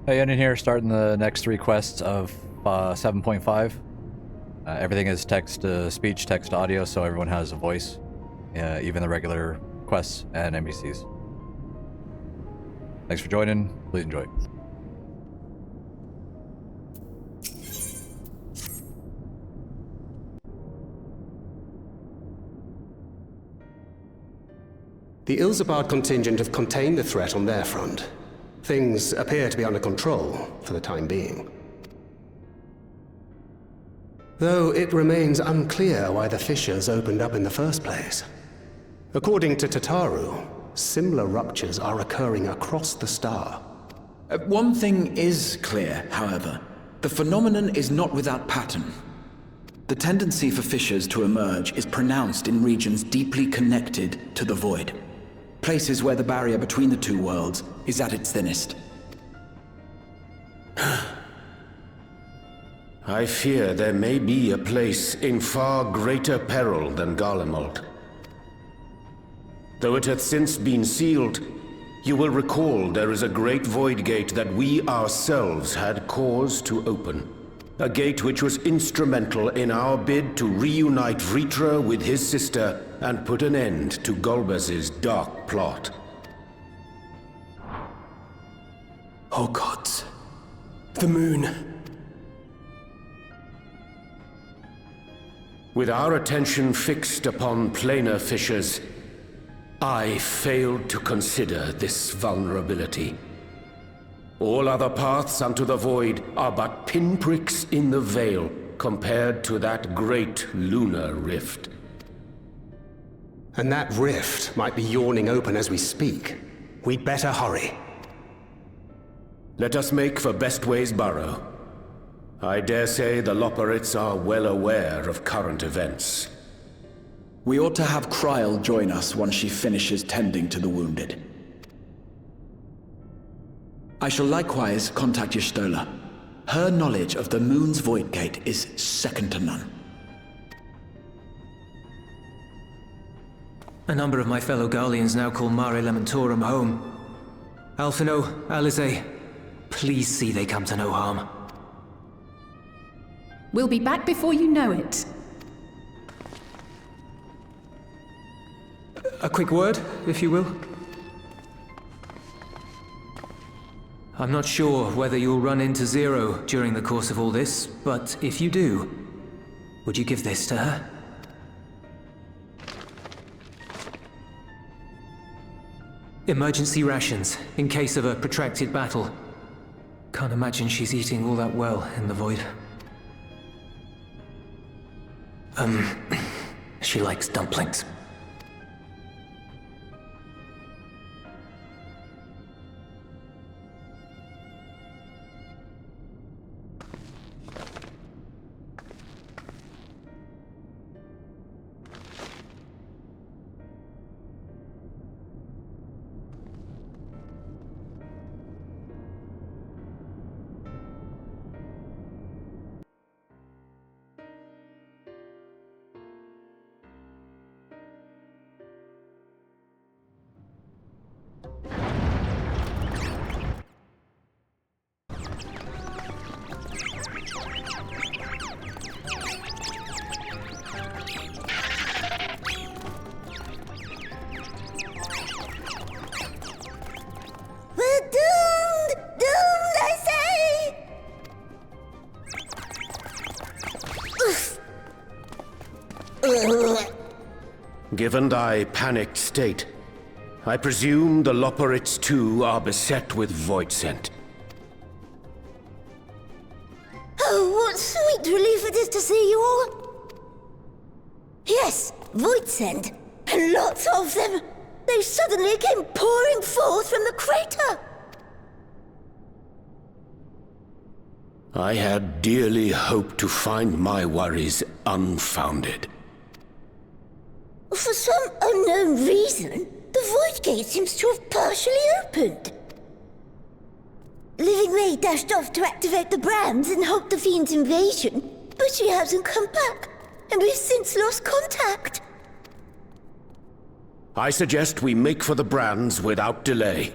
Hey, in here, starting the next 3 quests of 7.5. Everything is text to speech, text to audio, so everyone has a voice, even the regular quests and NPCs. Thanks for joining. Please enjoy. The Ilzabard contingent have contained the threat on their front. Things appear to be under control, for the time being. Though it remains unclear why the fissures opened up in the first place. According to Tataru, similar ruptures are occurring across the star. One thing is clear, however. The phenomenon is not without pattern. The tendency for fissures to emerge is pronounced in regions deeply connected to the void. Places where the barrier between the two worlds is at its thinnest. I fear there may be a place in far greater peril than Garlemald. Though it hath since been sealed, you will recall there is a great void gate that we ourselves had cause to open. A gate which was instrumental in our bid to reunite Vritra with his sister and put an end to Golbez's dark plot. Oh gods. The moon. With our attention fixed upon planar fissures, I failed to consider this vulnerability. All other paths unto the void are but pinpricks in the veil compared to that great lunar rift. And that rift might be yawning open as we speak. We'd better hurry. Let us make for Bestway's burrow. I dare say the Loporrits are well aware of current events. We ought to have Kryl join us once she finishes tending to the wounded. I shall likewise contact Y'shtola. Her knowledge of the moon's void gate is second to none. A number of my fellow Garleans now call Mare Lamentorum home. Alphino, Alize, please see they come to no harm. We'll be back before you know it. A quick word, if you will. I'm not sure whether you'll run into Zero during the course of all this, but if you do, would you give this to her? Emergency rations, in case of a protracted battle. Can't imagine she's eating all that well in the void. She likes dumplings. Given thy panicked state, I presume the Loporrits too are beset with voidsent. Oh, what sweet relief it is to see you all! Yes, voidsent, and lots of them! They suddenly came pouring forth from the crater! I had dearly hoped to find my worries unfounded. For some unknown reason, the void gate seems to have partially opened. Living Ray dashed off to activate the brands and halt the fiend's invasion, but she hasn't come back, and we've since lost contact. I suggest we make for the brands without delay.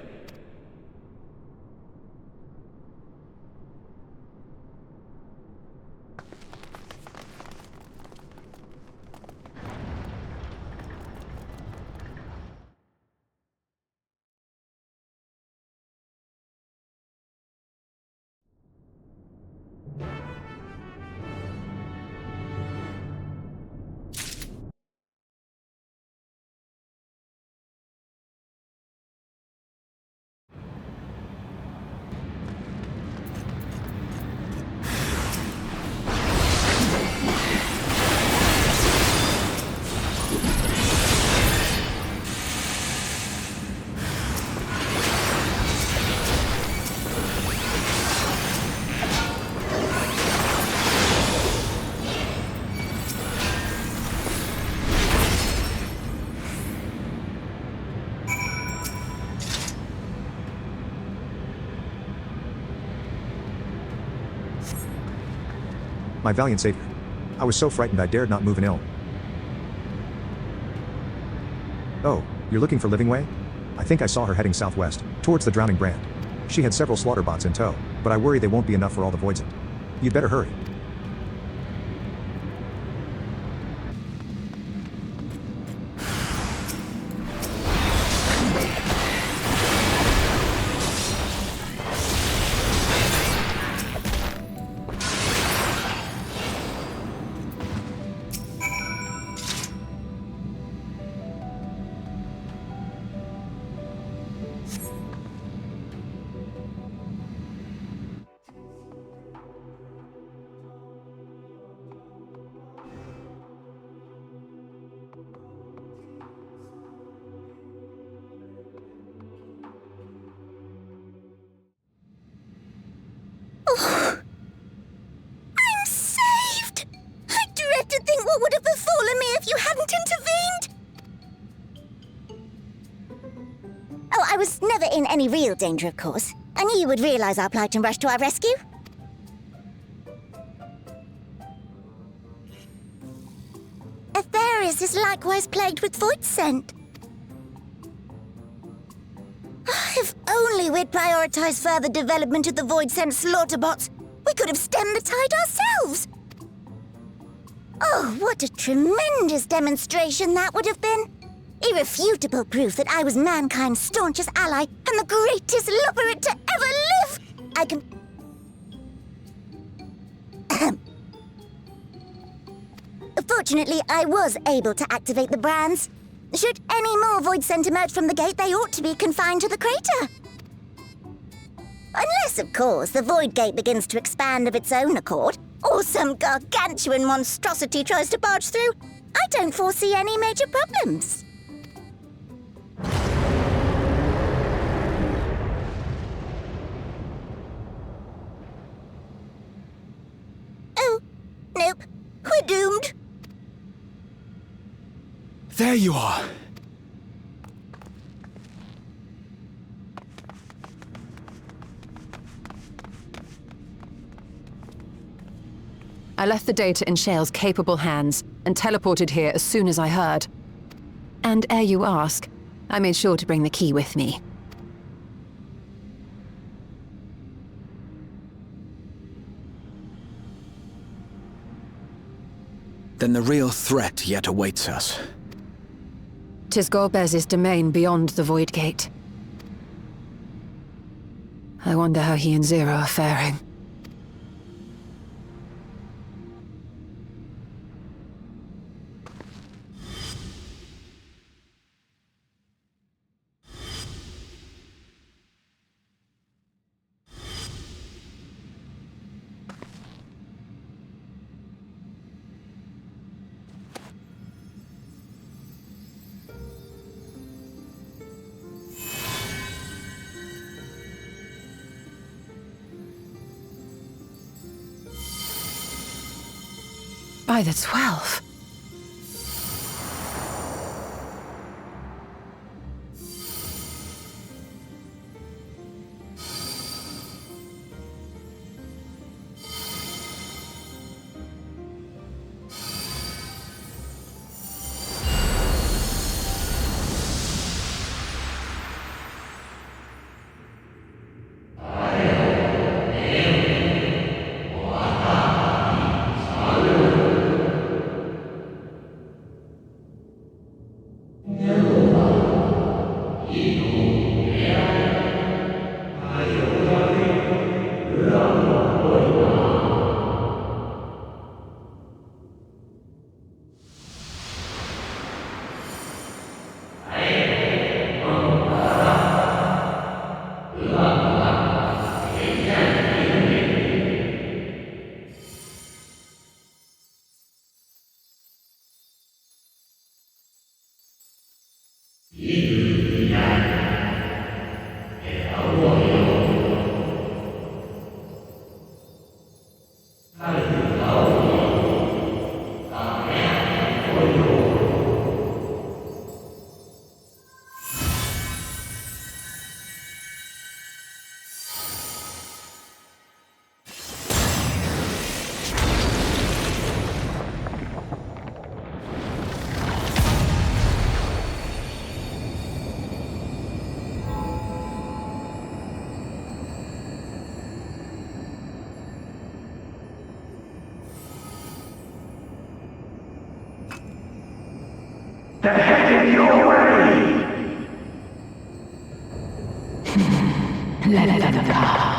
My valiant savior. I was so frightened I dared not move an ill. Oh, you're looking for Livingway? I think I saw her heading southwest, towards the Drowning Brand. She had several slaughter bots in tow, but I worry they won't be enough for all the voidsent. You'd better hurry. I'm saved! I dread to think what would have befallen me if you hadn't intervened! Oh, I was never in any real danger, of course. I knew you would realize our plight and rush to our rescue. Aetherius is likewise plagued with voidsent. If only we'd prioritized further development of the voidsent slaughter bots, we could have stemmed the tide ourselves. Oh, what a tremendous demonstration that would have been. Irrefutable proof that I was mankind's staunchest ally and the greatest lubberate to ever live. I can... Fortunately, I was able to activate the brands. Should any more voidsent emerge from the gate, they ought to be confined to the crater. Unless, of course, the void gate begins to expand of its own accord, or some gargantuan monstrosity tries to barge through, I don't foresee any major problems. Oh, nope. We're doomed. There you are. I left the data in Shale's capable hands and teleported here as soon as I heard. And ere you ask, I made sure to bring the key with me. Then the real threat yet awaits us. 'Tis Golbez's domain beyond the Void Gate. I wonder how he and Zero are faring. By the 12. They're headed your way! Let them come.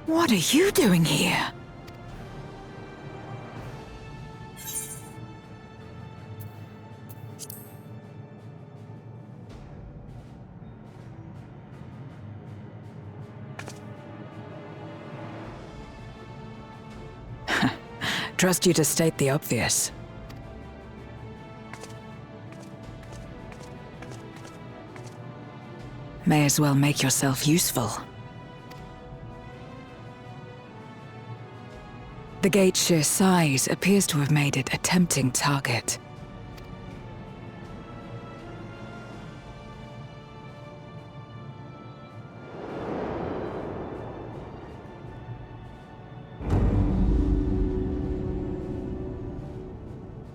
What are you doing here? Trust you to state the obvious. May as well make yourself useful. The gate's sheer size appears to have made it a tempting target.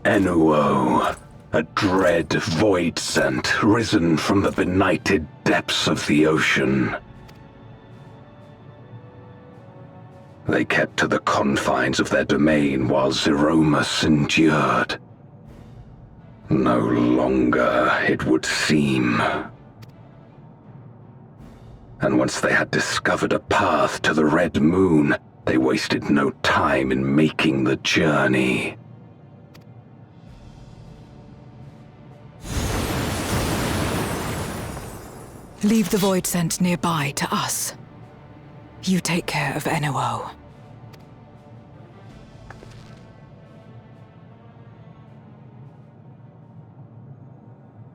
Enuo, a dread voidsent risen from the benighted depths of the ocean. They kept to the confines of their domain while Zeromus endured. No longer, it would seem. And once they had discovered a path to the Red Moon, they wasted no time in making the journey. Leave the voidsent nearby to us. You take care of Enuo.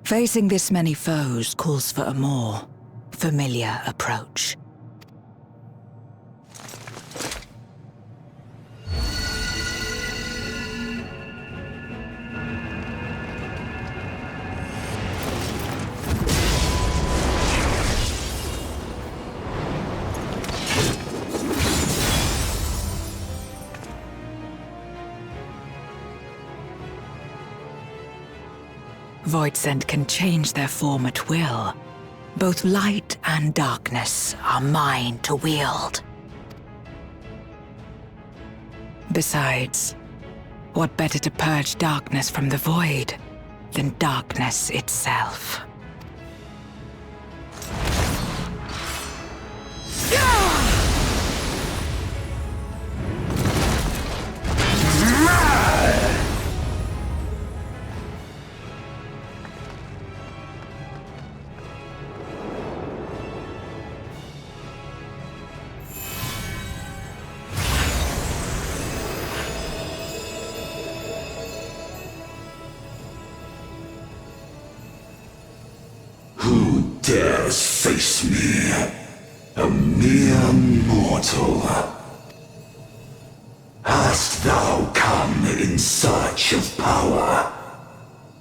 Facing this many foes calls for a more familiar approach. Voidsent can change their form at will. Both light and darkness are mine to wield. Besides, what better to purge darkness from the void than darkness itself? Dares face me, a mere mortal. Hast thou come in search of power,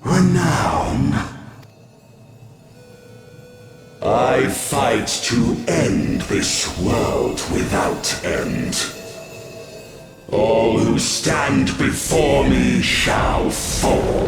renown? I fight to end this world without end. All who stand before me shall fall.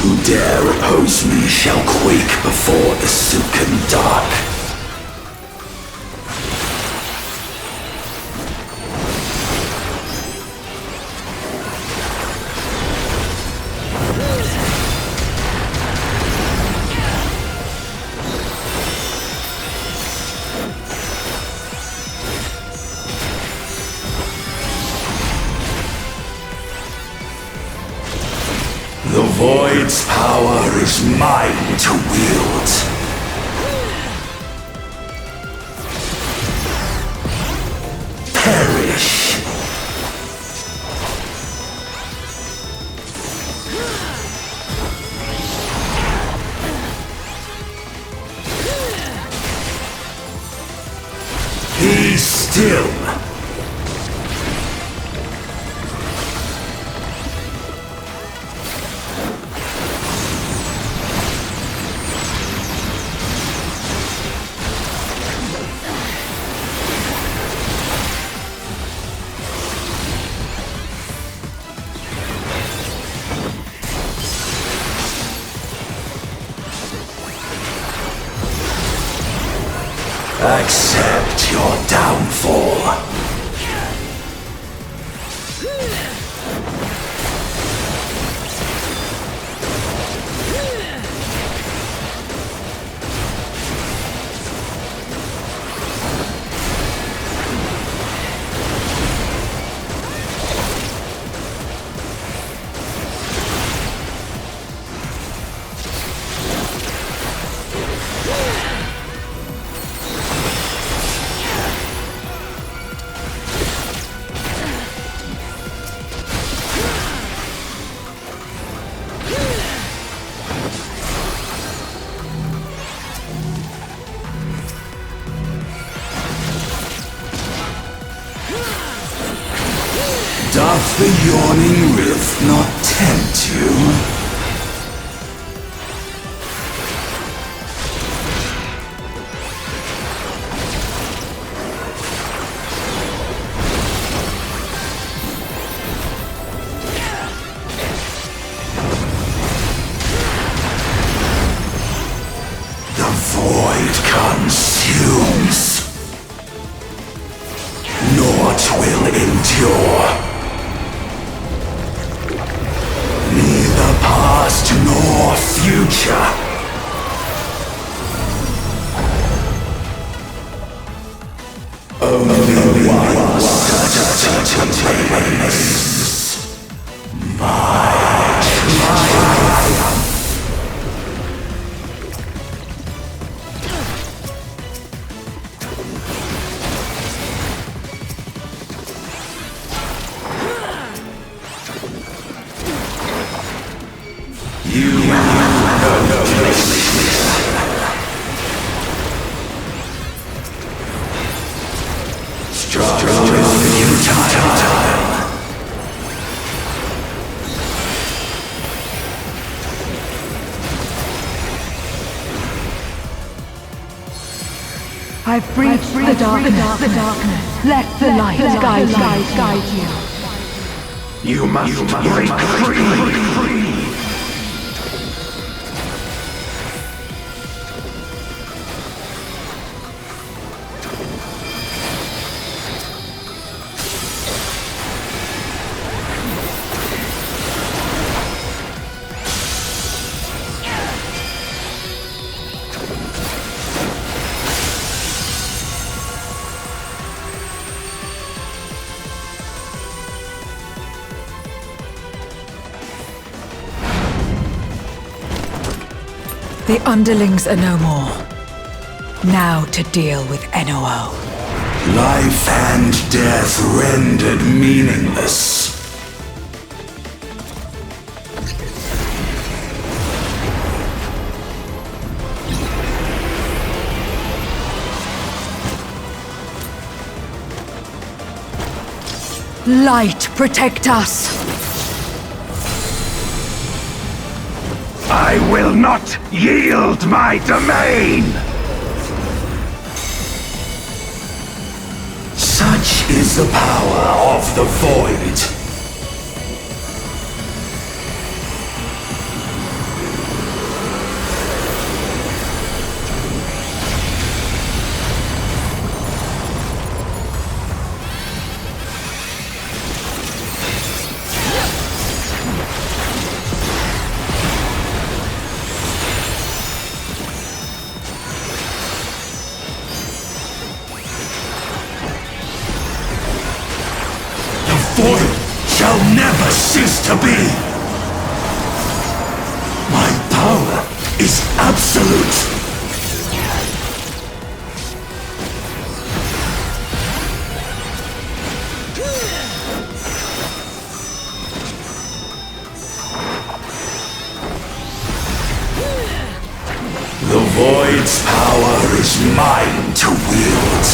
Who dare oppose me shall quake before the silken dark. The Void's power is mine to wield. Perish. Be still. Accept your downfall. Doth the yawning rift not tempt you? The void consumes. Naught will endure. Neither past nor future. Only one certainty remains. My triumph. You know no place. Struggle futile. I've breached the darkness. Let the light guide you. You must break free. The underlings are no more. Now to deal with Enuo. Life and death rendered meaningless. Light, protect us! I will not yield my domain! Such is the power of the Void. to be. My power is absolute. The Void's power is mine to wield.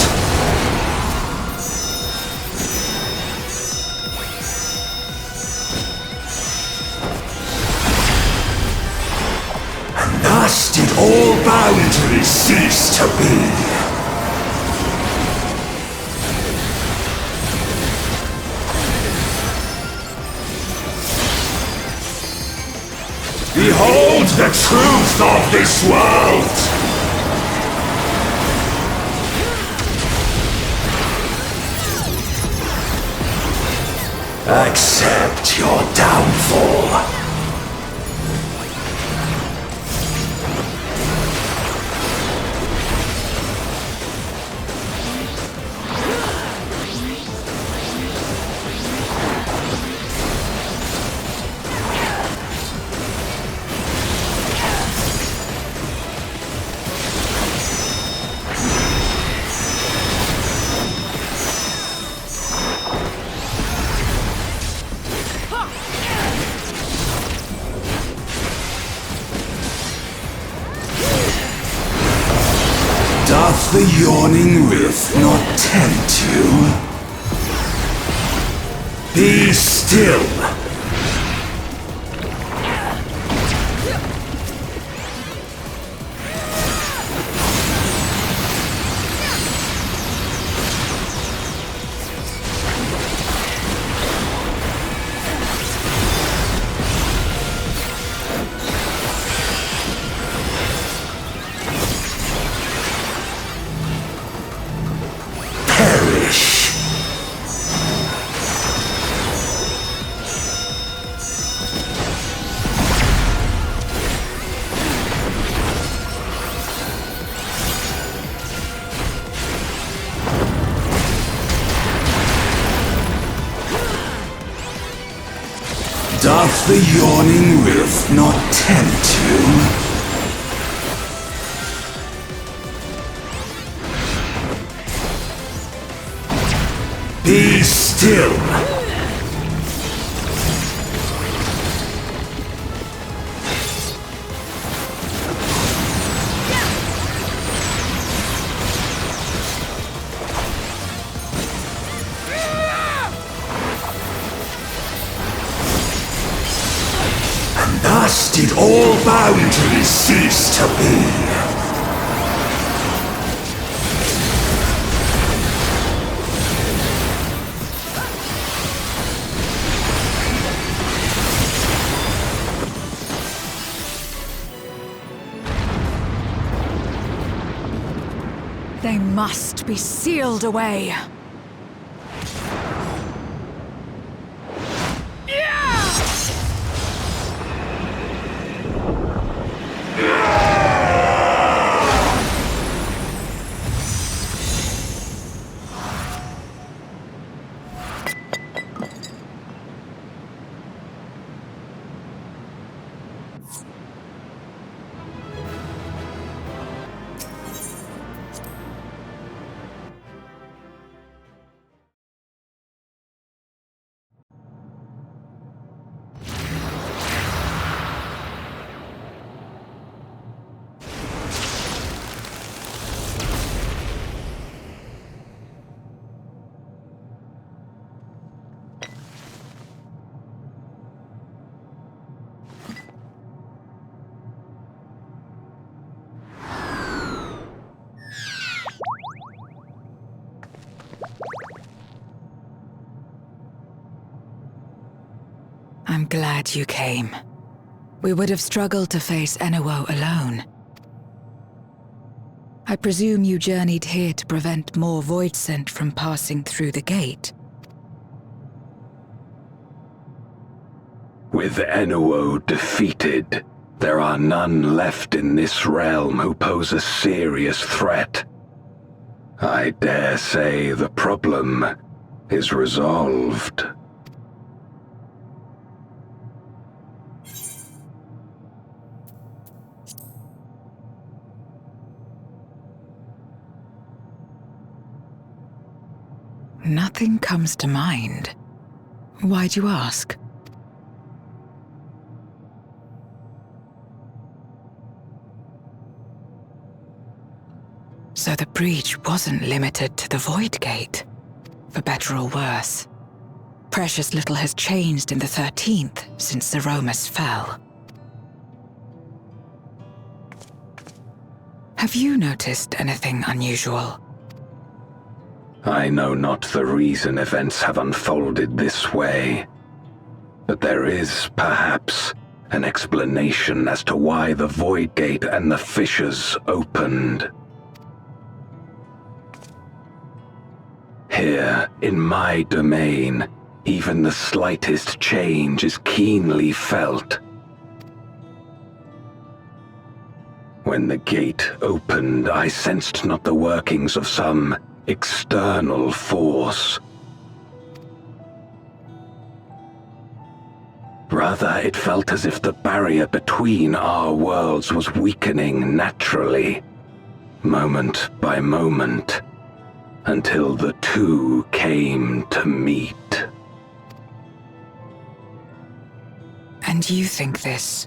And thus did all boundaries cease to be. Behold the truth of this world! Accept your downfall. Doth the yawning rift not tempt you? Be still! Doth the yawning rift not tempt you? Be still! Thus did all boundaries cease to be. They must be sealed away. I'm glad you came. We would have struggled to face Enuo alone. I presume you journeyed here to prevent more voidsent from passing through the gate. With Enuo defeated, there are none left in this realm who pose a serious threat. I dare say the problem is resolved. Nothing comes to mind. Why'd you ask? So the breach wasn't limited to the Void Gate, for better or worse. Precious little has changed in the 13th since Zeromus fell. Have you noticed anything unusual? I know not the reason events have unfolded this way, but there is, perhaps, an explanation as to why the Void Gate and the fissures opened. Here, in my domain, even the slightest change is keenly felt. When the gate opened, I sensed not the workings of some external force. Rather, it felt as if the barrier between our worlds was weakening naturally, moment by moment, until the two came to meet. And you think this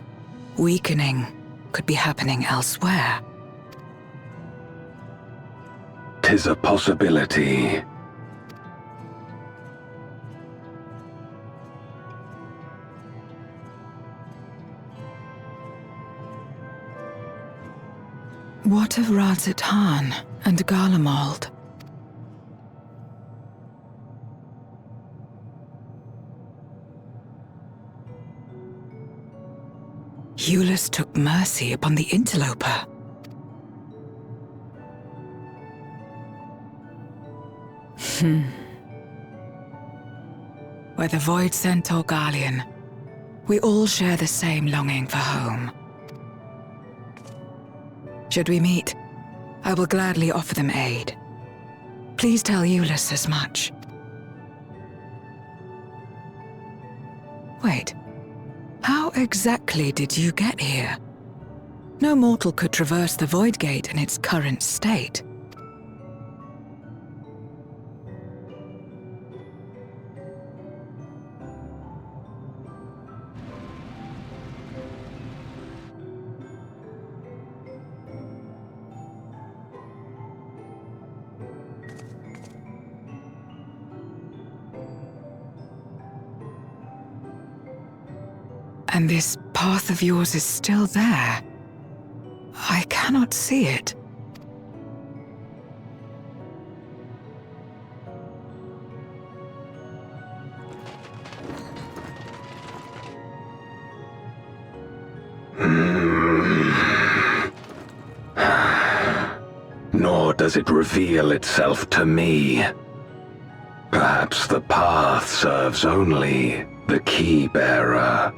weakening could be happening elsewhere? 'Tis a possibility. What of Razet and Garlemald? Jullus took mercy upon the interloper. Whether voidsent or Garlean, we all share the same longing for home. Should we meet, I will gladly offer them aid. Please tell Jullus as much. Wait. How exactly did you get here? No mortal could traverse the Void Gate in its current state. And this path of yours is still there. I cannot see it. Nor does it reveal itself to me. Perhaps the path serves only the key bearer.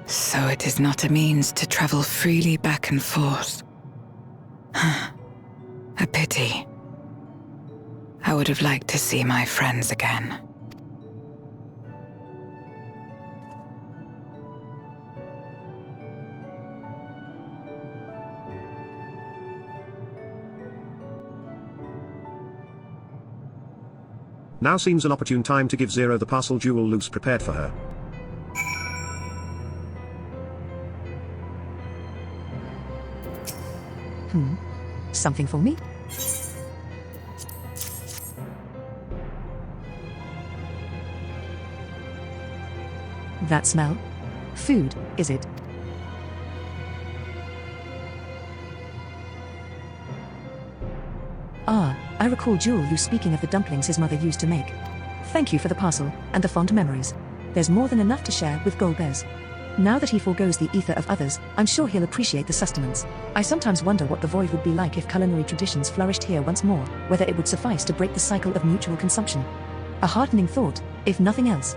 So it is not a means to travel freely back and forth. A pity. I would have liked to see my friends again. Now seems an opportune time to give Zero the parcel Jullus prepared for her. Something for me? That smell? Food, is it? Ah, I recall Jullus speaking of the dumplings his mother used to make. Thank you for the parcel, and the fond memories. There's more than enough to share with Golbez. Now that he forgoes the ether of others, I'm sure he'll appreciate the sustenance. I sometimes wonder what the void would be like if culinary traditions flourished here once more, whether it would suffice to break the cycle of mutual consumption. A heartening thought, if nothing else.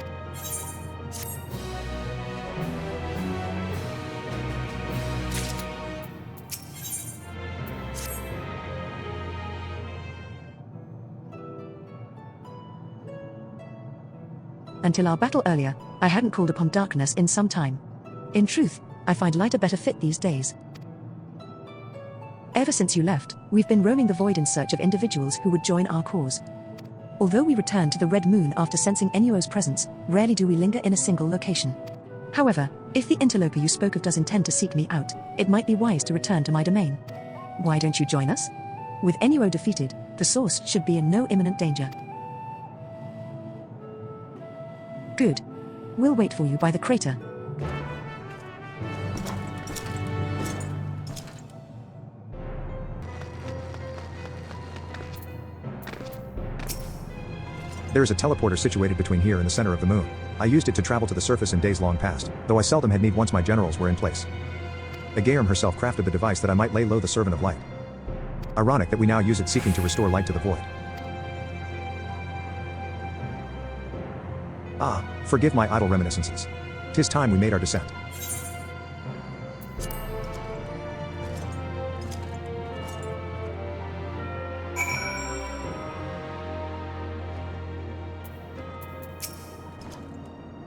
Until our battle earlier, I hadn't called upon darkness in some time. In truth, I find light a better fit these days. Ever since you left, we've been roaming the void in search of individuals who would join our cause. Although we return to the Red Moon after sensing Enuo's presence, rarely do we linger in a single location. However, if the interloper you spoke of does intend to seek me out, it might be wise to return to my domain. Why don't you join us? With Enuo defeated, the source should be in no imminent danger. Good. We'll wait for you by the crater. There is a teleporter situated between here and the center of the moon. I used it to travel to the surface in days long past, though I seldom had need once my generals were in place. Agairam herself crafted the device that I might lay low the Servant of Light. Ironic that we now use it seeking to restore light to the void. Ah, forgive my idle reminiscences. 'Tis time we made our descent.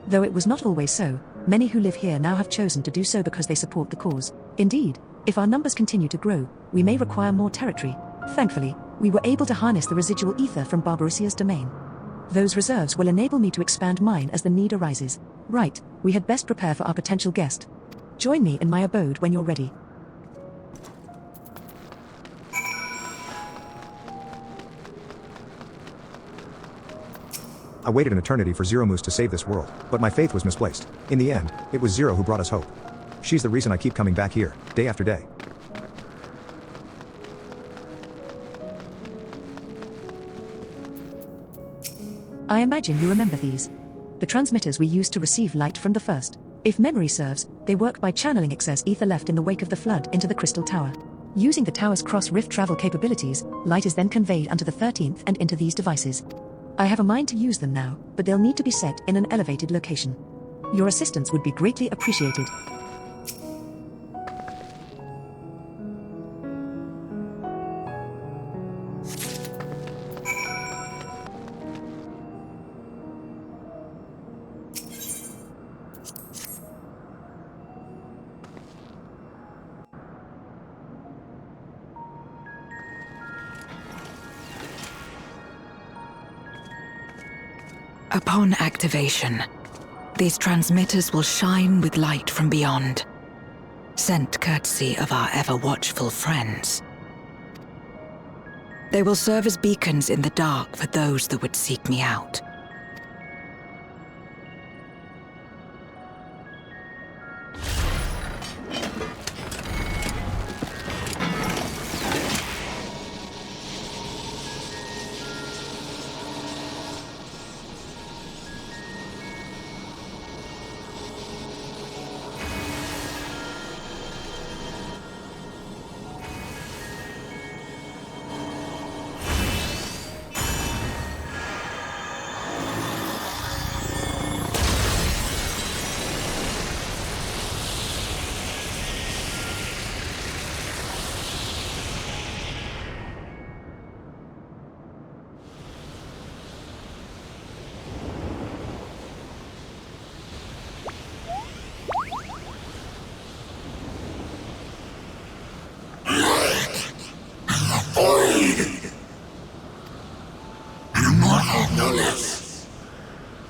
Though it was not always so, many who live here now have chosen to do so because they support the cause. Indeed, if our numbers continue to grow, we may require more territory. Thankfully, we were able to harness the residual ether from Barbarossia's domain. Those reserves will enable me to expand mine as the need arises. Right, we had best prepare for our potential guest. Join me in my abode when you're ready. I waited an eternity for Zeromus to save this world, but my faith was misplaced. In the end, it was Zero who brought us hope. She's the reason I keep coming back here, day after day. I imagine you remember these. The transmitters we used to receive light from the first. If memory serves, they work by channeling excess ether left in the wake of the flood into the crystal tower. Using the tower's cross-rift travel capabilities, light is then conveyed onto the 13th and into these devices. I have a mind to use them now, but they'll need to be set in an elevated location. Your assistance would be greatly appreciated. Upon activation, these transmitters will shine with light from beyond, sent courtesy of our ever-watchful friends. They will serve as beacons in the dark for those that would seek me out.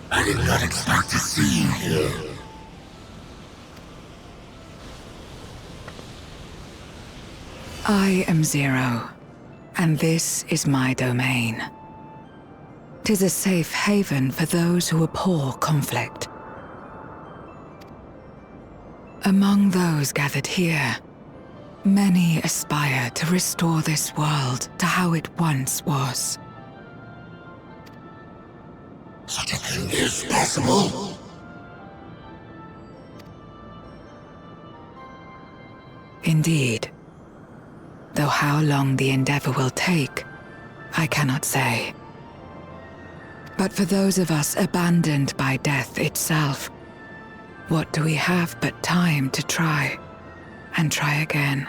I did not expect to see you here. I am Zero, and this is my domain. 'Tis a safe haven for those who abhor conflict. Among those gathered here, many aspire to restore this world to how it once was. Such a thing is possible? Indeed. Though how long the endeavor will take, I cannot say. But for those of us abandoned by death itself, what do we have but time to try, and try again?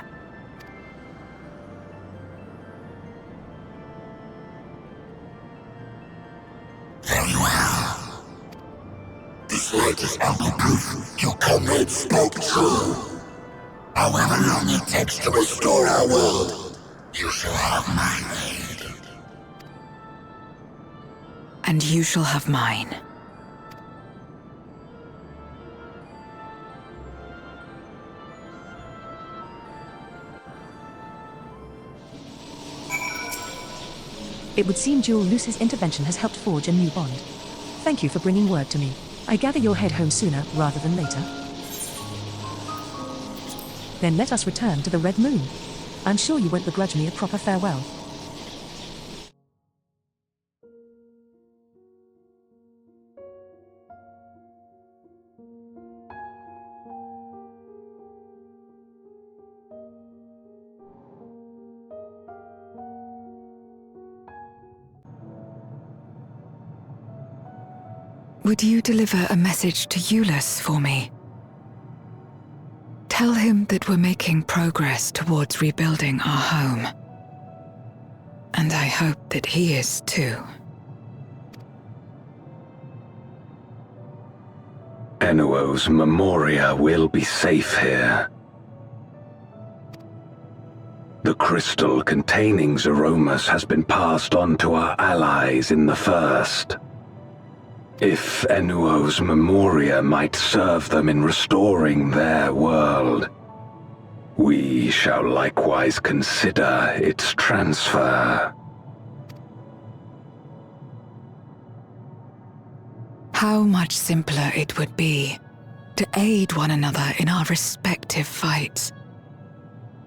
Very well. This light is ample proof your comrade spoke true. However long it takes to restore our world, You shall have my aid. And you shall have mine. It would seem Jullus' intervention has helped forge a new bond. Thank you for bringing word to me. I gather you'll head home sooner rather than later. Then let us return to the Red Moon. I'm sure you won't begrudge me a proper farewell. Would you deliver a message to Jullus for me? Tell him that we're making progress towards rebuilding our home. And I hope that he is too. Enuo's Memoria will be safe here. The crystal containing Zeromus has been passed on to our allies in the First. If Enuo's Memoria might serve them in restoring their world, we shall likewise consider its transfer. How much simpler it would be to aid one another in our respective fights,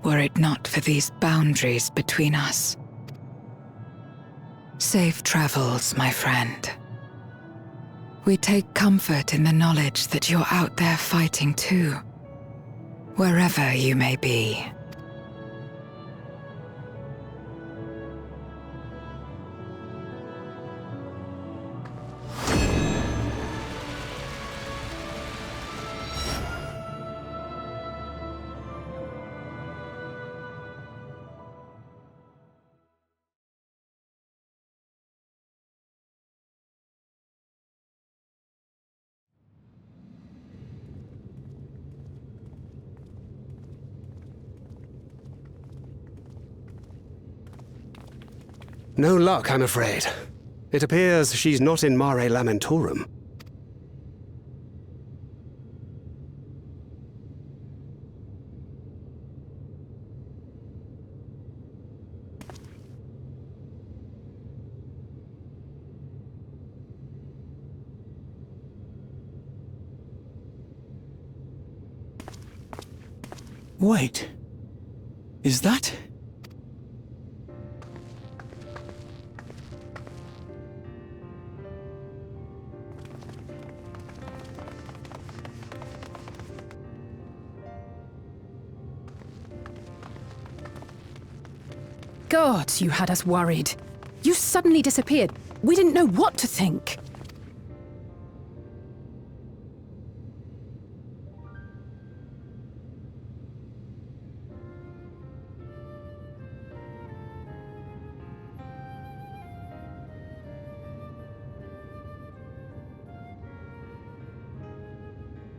were it not for these boundaries between us. Safe travels, my friend. We take comfort in the knowledge that you're out there fighting too, wherever you may be. No luck, I'm afraid. It appears she's not in Mare Lamentorum. Wait. Is that... God, you had us worried. You suddenly disappeared. We didn't know what to think.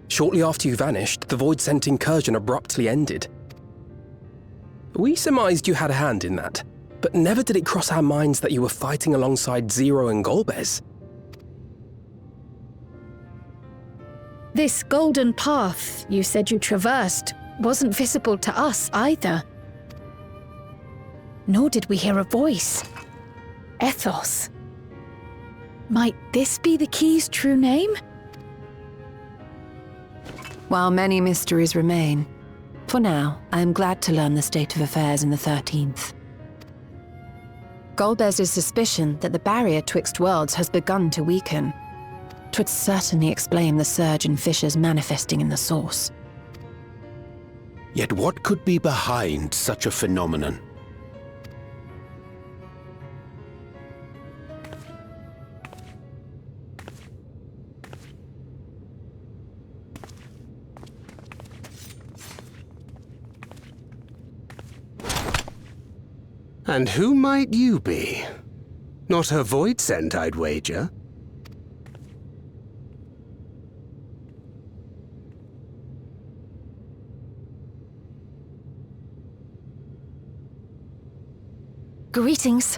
Shortly after you vanished, the voidsent incursion abruptly ended. We surmised you had a hand in that, but never did it cross our minds that you were fighting alongside Zero and Golbez. This golden path you said you traversed wasn't visible to us either. Nor did we hear a voice. Ethos. Might this be the key's true name? While many mysteries remain, for now, I am glad to learn the state of affairs in the 13th. Golbez's suspicion that the barrier twixt worlds has begun to weaken. 'Twould certainly explain the surge in fissures manifesting in the source. Yet what could be behind such a phenomenon? And who might you be? Not her voidsent, I'd wager. Greetings.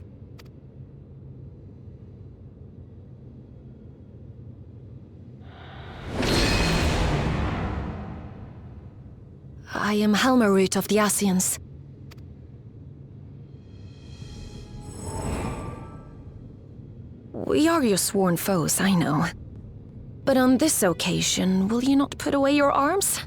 I am Halmarut of the Ascians. We are your sworn foes, I know. But on this occasion, will you not put away your arms?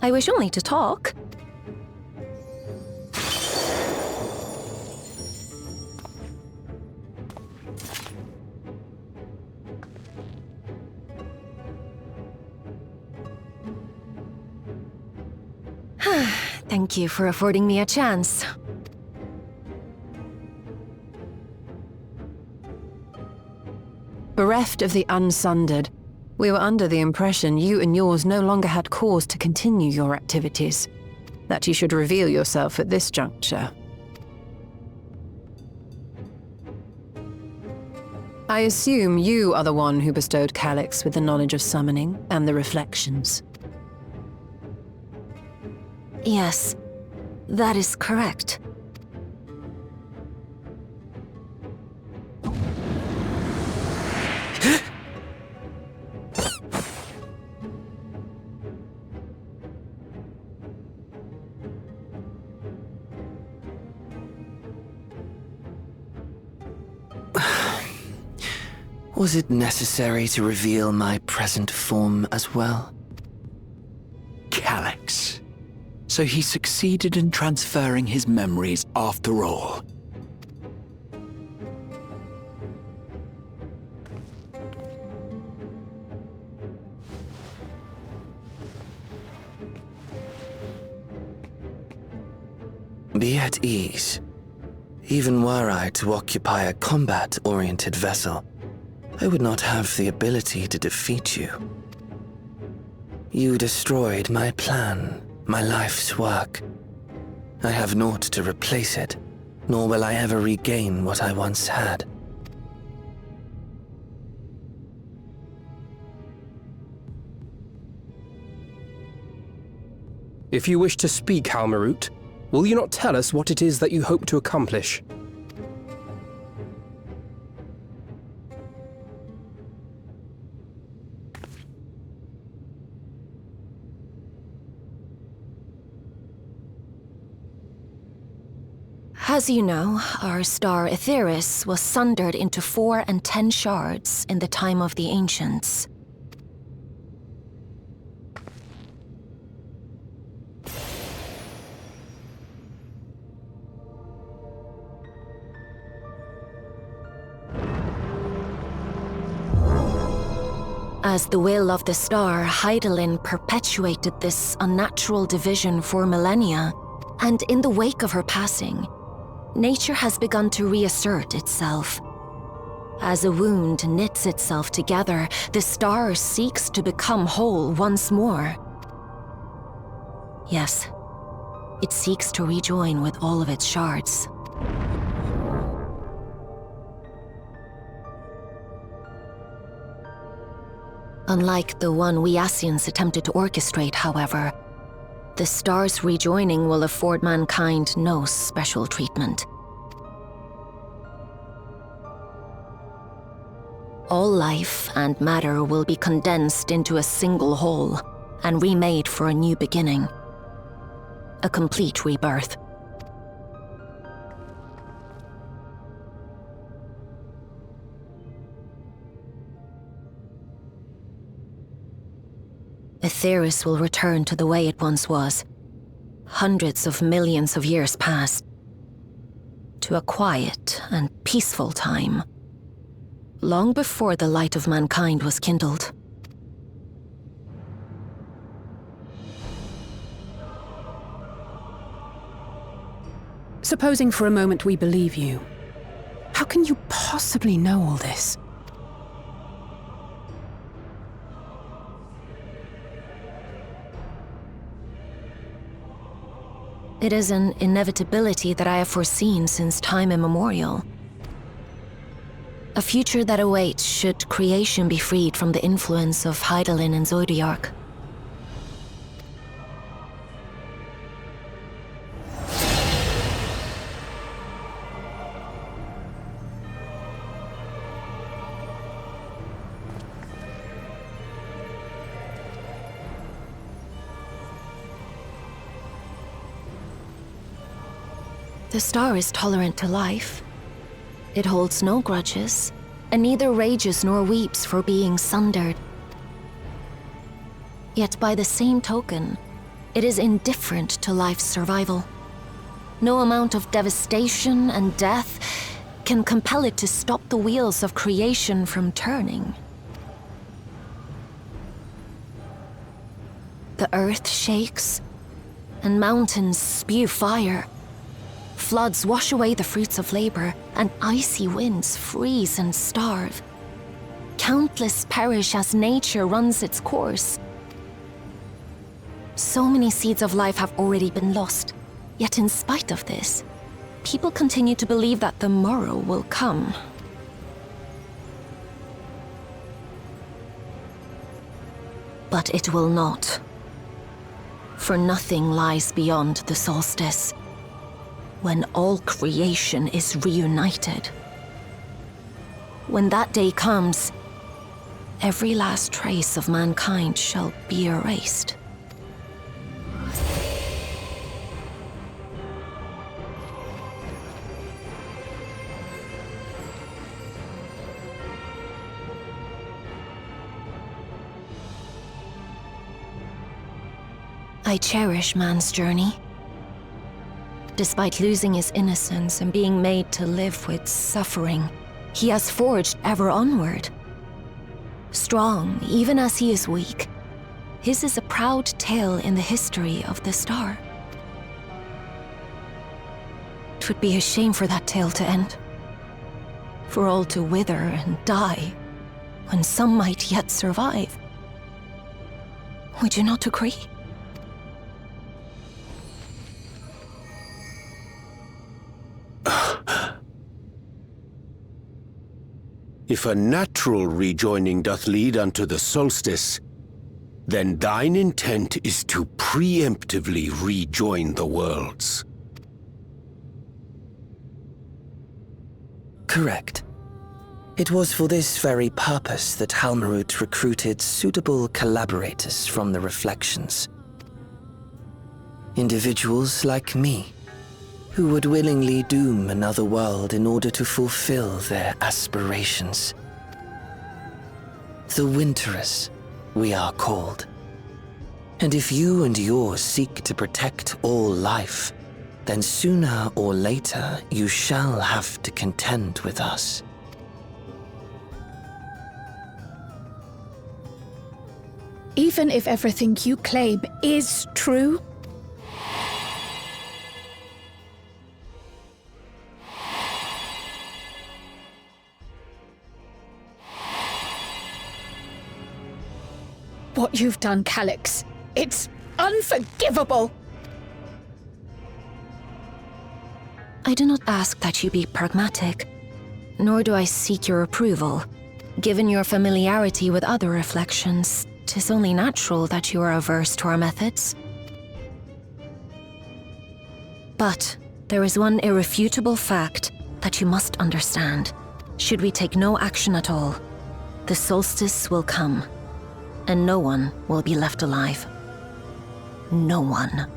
I wish only to talk. Thank you for affording me a chance. Bereft of the Unsundered, we were under the impression you and yours no longer had cause to continue your activities, that you should reveal yourself at this juncture. I assume you are the one who bestowed Calyx with the knowledge of summoning and the reflections. Yes, that is correct. Was it necessary to reveal my present form as well? Calyx. So he succeeded in transferring his memories after all. Be at ease. Even were I to occupy a combat-oriented vessel, I would not have the ability to defeat you. You destroyed my plan, my life's work. I have naught to replace it, nor will I ever regain what I once had. If you wish to speak, Halmarut, will you not tell us what it is that you hope to accomplish? As you know, our star Aetheris was sundered into 4 and 10 shards in the time of the Ancients. As the will of the star, Hydaelyn perpetuated this unnatural division for millennia, and in the wake of her passing, nature has begun to reassert itself. As a wound knits itself together, the star seeks to become whole once more. Yes, it seeks to rejoin with all of its shards. Unlike the one we Ascians attempted to orchestrate, however, the star's rejoining will afford mankind no special treatment. All life and matter will be condensed into a single whole and remade for a new beginning. A complete rebirth. Aetheris will return to the way it once was, hundreds of millions of years past, to a quiet and peaceful time, long before the light of mankind was kindled. Supposing for a moment we believe you, how can you possibly know all this? It is an inevitability that I have foreseen since time immemorial. A future that awaits should creation be freed from the influence of Hydaelyn and Zodiarch. The star is tolerant to life. It holds no grudges, and neither rages nor weeps for being sundered. Yet by the same token, it is indifferent to life's survival. No amount of devastation and death can compel it to stop the wheels of creation from turning. The earth shakes, and mountains spew fire. Floods wash away the fruits of labor, and icy winds freeze and starve. Countless perish as nature runs its course. So many seeds of life have already been lost, yet in spite of this, people continue to believe that the morrow will come. But it will not. For nothing lies beyond the Solstice, when all creation is reunited. When that day comes, every last trace of mankind shall be erased. I cherish man's journey. Despite losing his innocence and being made to live with suffering, he has forged ever onward. Strong, even as he is weak, his is a proud tale in the history of the star. It would be a shame for that tale to end. For all to wither and die, when some might yet survive. Would you not agree? If a natural rejoining doth lead unto the solstice, then thine intent is to preemptively rejoin the worlds. Correct. It was for this very purpose that Halmarut recruited suitable collaborators from the Reflections. Individuals like me, who would willingly doom another world in order to fulfill their aspirations. The Winterers, we are called. And if you and yours seek to protect all life, then sooner or later you shall have to contend with us. Even if everything you claim is true? What you've done, Calyx, it's unforgivable! I do not ask that you be pragmatic, nor do I seek your approval. Given your familiarity with other reflections, 'tis only natural that you are averse to our methods. But there is one irrefutable fact that you must understand. Should we take no action at all, the solstice will come, and no one will be left alive. No one.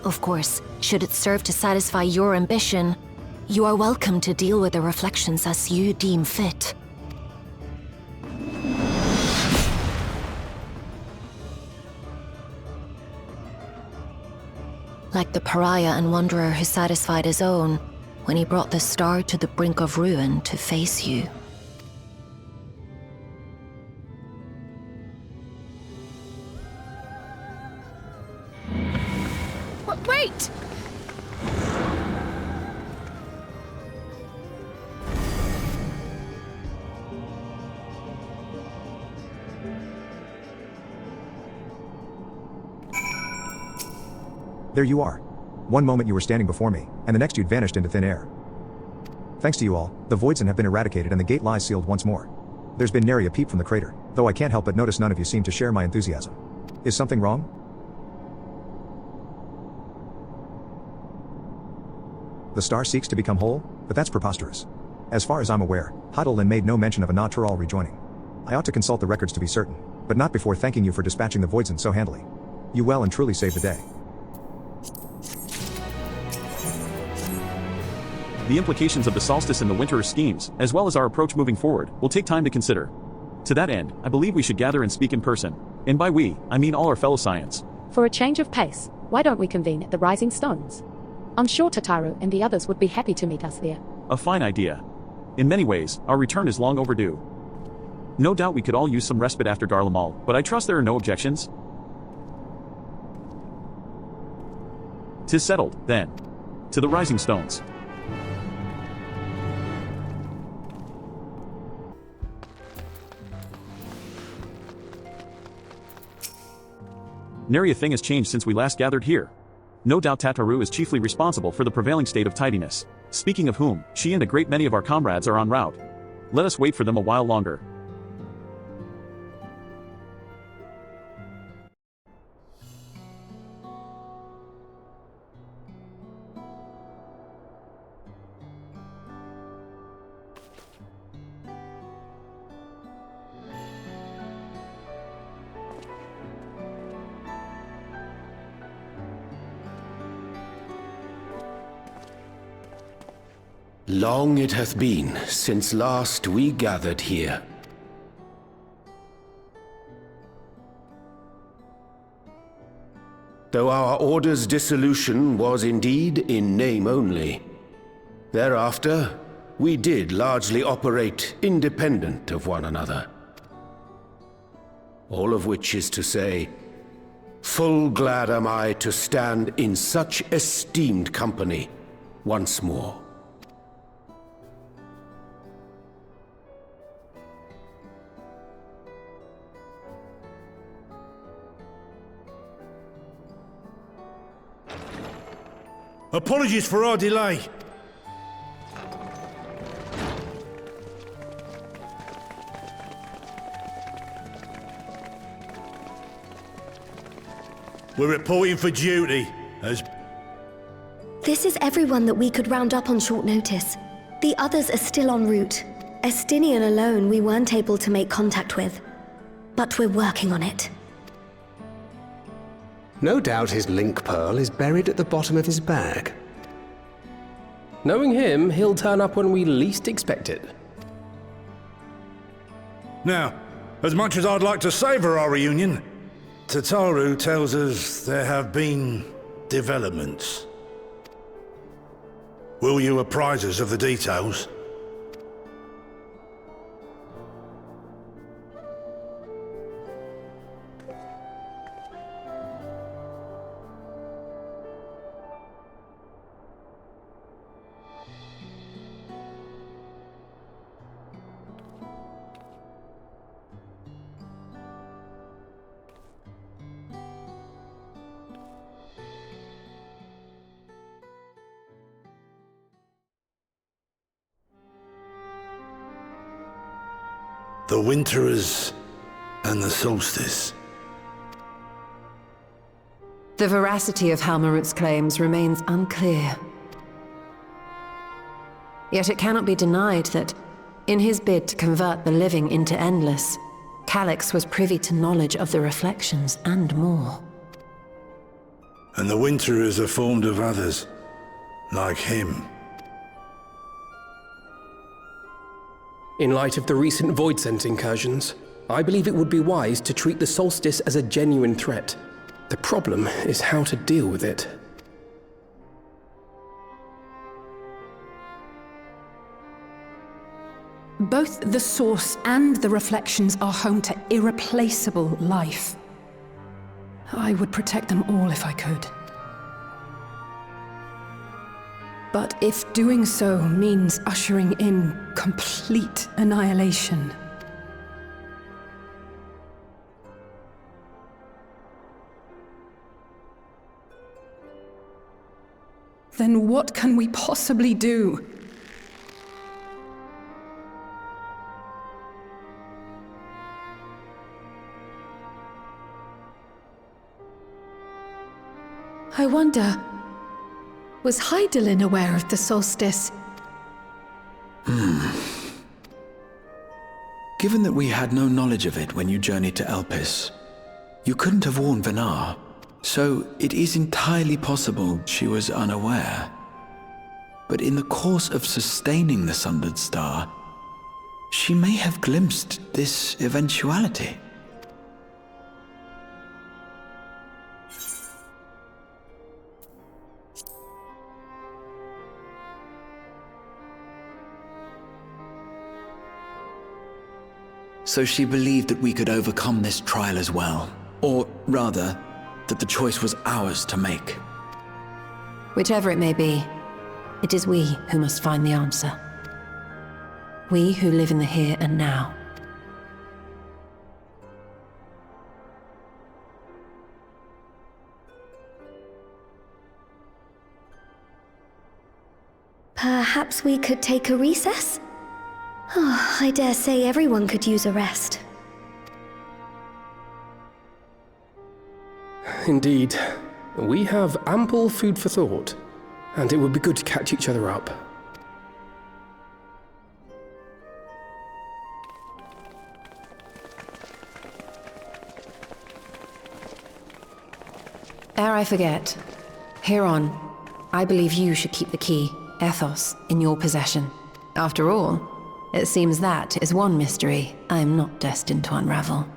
Of course, should it serve to satisfy your ambition, you are welcome to deal with the reflections as you deem fit. Like the pariah and wanderer who satisfied his own when he brought the star to the brink of ruin to face you. Wait! There you are. One moment you were standing before me, and the next you'd vanished into thin air. Thanks to you all, the voidsent have been eradicated and the gate lies sealed once more. There's been nary a peep from the crater, though I can't help but notice none of you seem to share my enthusiasm. Is something wrong? The star seeks to become whole, but that's preposterous. As far as I'm aware, Heidelin made no mention of a natural rejoining. I ought to consult the records to be certain, but not before thanking you for dispatching the voidsent so handily. You well and truly saved the day. The implications of the Solstice and the Winter's schemes, as well as our approach moving forward, will take time to consider. To that end, I believe we should gather and speak in person. And by we, I mean all our fellow Scions. For a change of pace, why don't we convene at the Rising Stones? I'm sure Tataru and the others would be happy to meet us there. A fine idea. In many ways, our return is long overdue. No doubt we could all use some respite after Garlemald, but I trust there are no objections. 'Tis settled, then. To the Rising Stones. Nary a thing has changed since we last gathered here. No doubt Tataru is chiefly responsible for the prevailing state of tidiness. Speaking of whom, she and a great many of our comrades are en route. Let us wait for them a while longer. Long it hath been since last we gathered here. Though our order's dissolution was indeed in name only, thereafter we did largely operate independent of one another. All of which is to say, full glad am I to stand in such esteemed company once more. Apologies for our delay. We're reporting for duty, as... This is everyone that we could round up on short notice. The others are still en route. Estinian alone we weren't able to make contact with. But we're working on it. No doubt his link pearl is buried at the bottom of his bag. Knowing him, he'll turn up when we least expect it. Now, as much as I'd like to savor our reunion, Tataru tells us there have been developments. Will you apprise us of the details? The Winterers and the Solstice. The veracity of Halmarut's claims remains unclear. Yet it cannot be denied that, in his bid to convert the living into endless, Calyx was privy to knowledge of the reflections and more. And the Winterers are formed of others, like him. In light of the recent voidsent incursions, I believe it would be wise to treat the Solstice as a genuine threat. The problem is how to deal with it. Both the source and the reflections are home to irreplaceable life. I would protect them all if I could. But if doing so means ushering in complete annihilation... Then what can we possibly do? I wonder, was Hydaelyn aware of the Solstice? Given that we had no knowledge of it when you journeyed to Elpis, you couldn't have warned Venar, so it is entirely possible she was unaware. But in the course of sustaining the Sundered Star, she may have glimpsed this eventuality. So she believed that we could overcome this trial as well. Or rather, that the choice was ours to make. Whichever it may be, it is we who must find the answer. We who live in the here and now. Perhaps we could take a recess? Oh, I dare say everyone could use a rest. Indeed. We have ample food for thought, and it would be good to catch each other up. Ere I forget, Heron, I believe you should keep the key, Ethos, in your possession. After all, it seems that is one mystery I am not destined to unravel.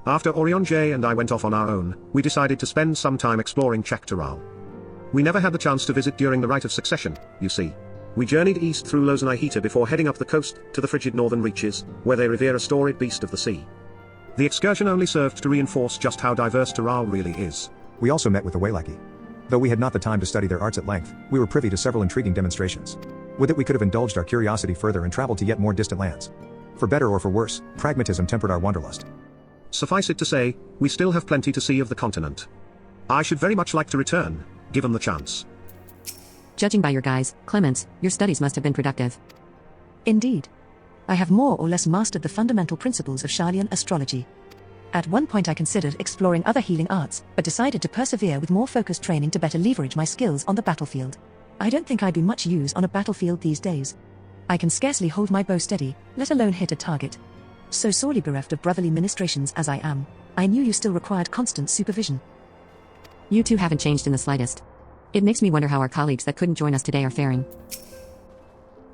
After Orion J and I went off on our own, we decided to spend some time exploring Chaktaral. We never had the chance to visit during the Rite of Succession, you see. We journeyed east through Lozanihita before heading up the coast to the frigid northern reaches, where they revere a storied beast of the sea. The excursion only served to reinforce just how diverse Taral really is. We also met with the Waylaki. Though we had not the time to study their arts at length, we were privy to several intriguing demonstrations. With it we could have indulged our curiosity further and traveled to yet more distant lands. For better or for worse, pragmatism tempered our wanderlust. Suffice it to say, we still have plenty to see of the continent. I should very much like to return, given the chance. Judging by your guys, Clemens, your studies must have been productive. Indeed. I have more or less mastered the fundamental principles of Sharlayan astrology. At one point I considered exploring other healing arts, but decided to persevere with more focused training to better leverage my skills on the battlefield. I don't think I'd be much use on a battlefield these days. I can scarcely hold my bow steady, let alone hit a target. So sorely bereft of brotherly ministrations as I am, I knew you still required constant supervision. You two haven't changed in the slightest. It makes me wonder how our colleagues that couldn't join us today are faring.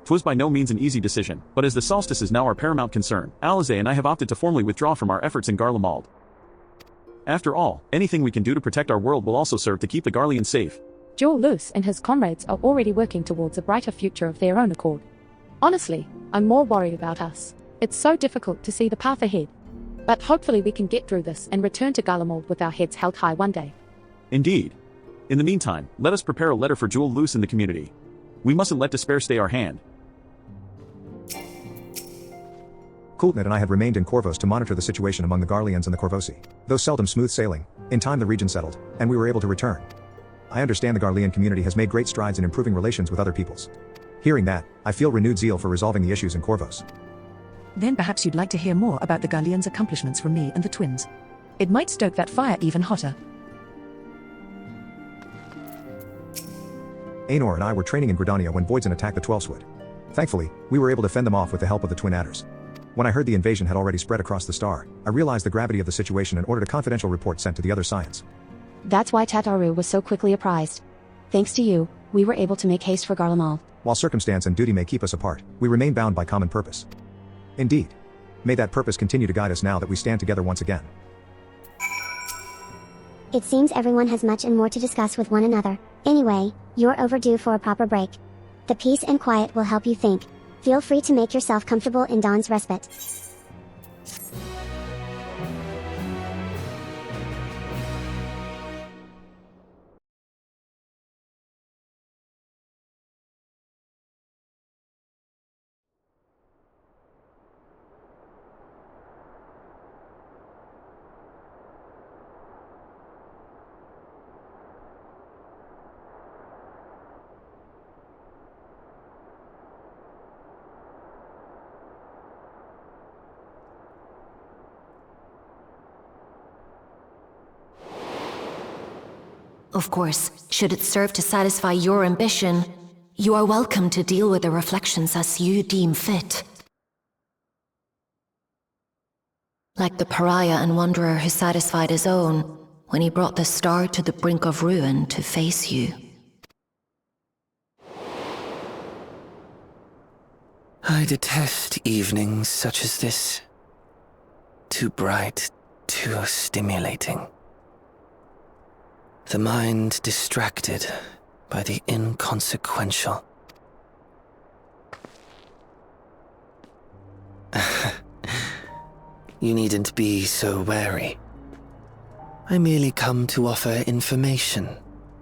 'Twas by no means an easy decision, but as the Solstice is now our paramount concern, Alize and I have opted to formally withdraw from our efforts in Garlemald. After all, anything we can do to protect our world will also serve to keep the Garleans safe. Jullus and his comrades are already working towards a brighter future of their own accord. Honestly, I'm more worried about us. It's so difficult to see the path ahead. But hopefully we can get through this and return to Garlemald with our heads held high one day. Indeed. In the meantime, let us prepare a letter for Jullus in the community. We mustn't let despair stay our hand. Kultnit and I had remained in Corvos to monitor the situation among the Garleans and the Corvosi. Though seldom smooth sailing, in time the region settled, and we were able to return. I understand the Garlean community has made great strides in improving relations with other peoples. Hearing that, I feel renewed zeal for resolving the issues in Corvos. Then perhaps you'd like to hear more about the Garleans' accomplishments from me and the twins. It might stoke that fire even hotter. Anor and I were training in Gridania when voidsent attacked the 12-Swood. Thankfully, we were able to fend them off with the help of the twin adders. When I heard the invasion had already spread across the star, I realized the gravity of the situation and ordered a confidential report sent to the other Scions. That's why Tataru was so quickly apprised. Thanks to you, we were able to make haste for Garlemald. While circumstance and duty may keep us apart, we remain bound by common purpose. Indeed. May that purpose continue to guide us now that we stand together once again. It seems everyone has much and more to discuss with one another. Anyway, you're overdue for a proper break. The peace and quiet will help you think. Feel free to make yourself comfortable in Dawn's respite. Of course, should it serve to satisfy your ambition, you are welcome to deal with the reflections as you deem fit. Like the pariah and wanderer who satisfied his own when he brought the star to the brink of ruin to face you. I detest evenings such as this. Too bright, too stimulating. The mind distracted by the inconsequential. You needn't be so wary. I merely come to offer information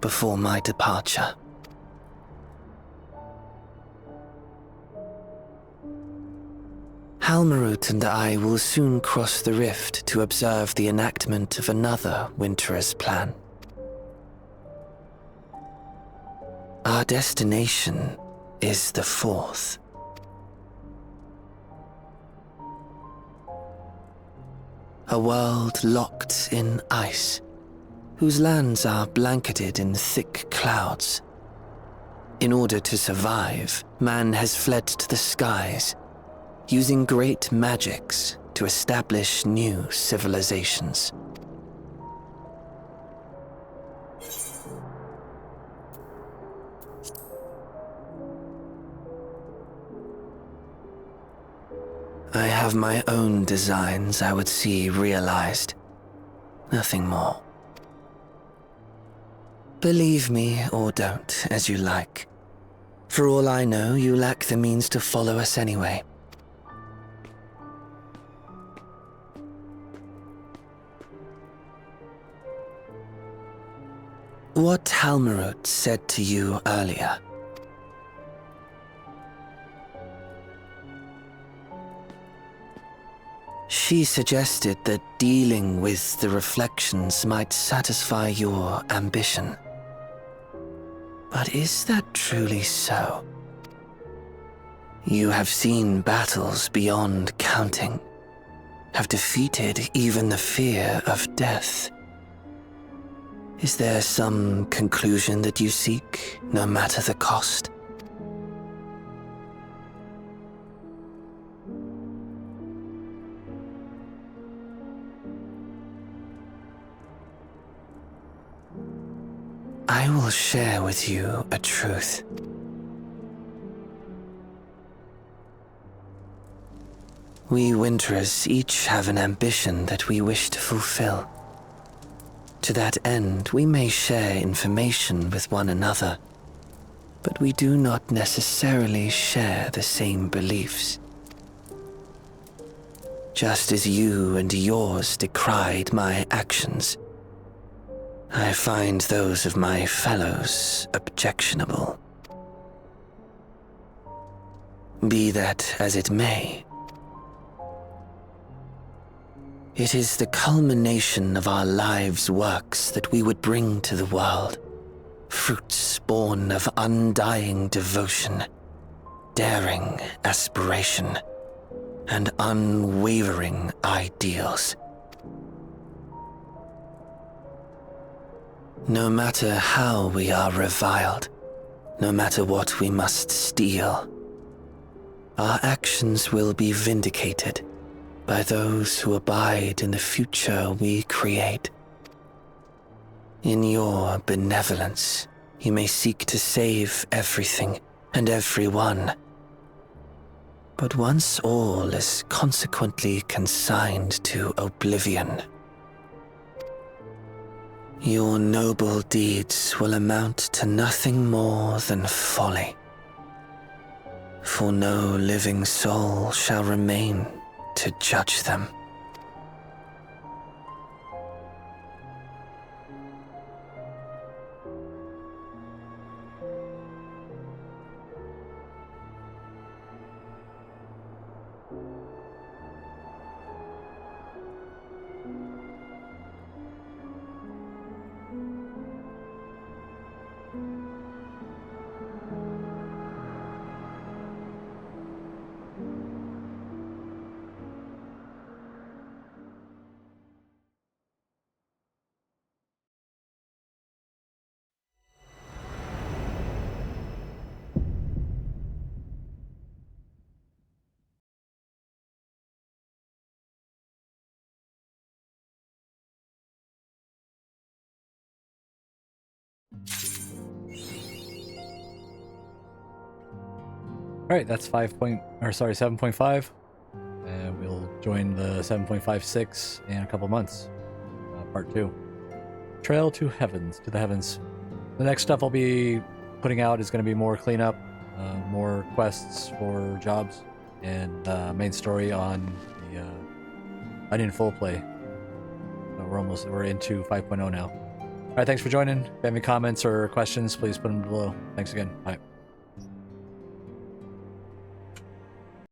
before my departure. Halmarut and I will soon cross the rift to observe the enactment of another Winter's plan. Our destination is the fourth. A world locked in ice, whose lands are blanketed in thick clouds. In order to survive, man has fled to the skies, using great magics to establish new civilizations. I have my own designs I would see realized. Nothing more. Believe me or don't, as you like. For all I know, you lack the means to follow us anyway. What Halmarut said to you earlier. She suggested that dealing with the reflections might satisfy your ambition. But is that truly so? You have seen battles beyond counting, have defeated even the fear of death. Is there some conclusion that you seek, no matter the cost? I will share with you a truth. We Winterers each have an ambition that we wish to fulfill. To that end, we may share information with one another, but we do not necessarily share the same beliefs. Just as you and yours decried my actions, I find those of my fellows objectionable. Be that as it may, it is the culmination of our lives' works that we would bring to the world, fruits born of undying devotion, daring aspiration, and unwavering ideals. No matter how we are reviled, no matter what we must steal, our actions will be vindicated by those who abide in the future we create. In your benevolence, you may seek to save everything and everyone. But once all is consequently consigned to oblivion, your noble deeds will amount to nothing more than folly. For no living soul shall remain to judge them. Alright, that's 7.5. And we'll join the 7.56 in a couple months. Part 2. Trail to the heavens. The next stuff I'll be putting out is going to be more cleanup, more quests for jobs, and main story on the Onion full play. We're into 5.0 now. Alright, thanks for joining. If you have any comments or questions, please put them below. Thanks again. Bye.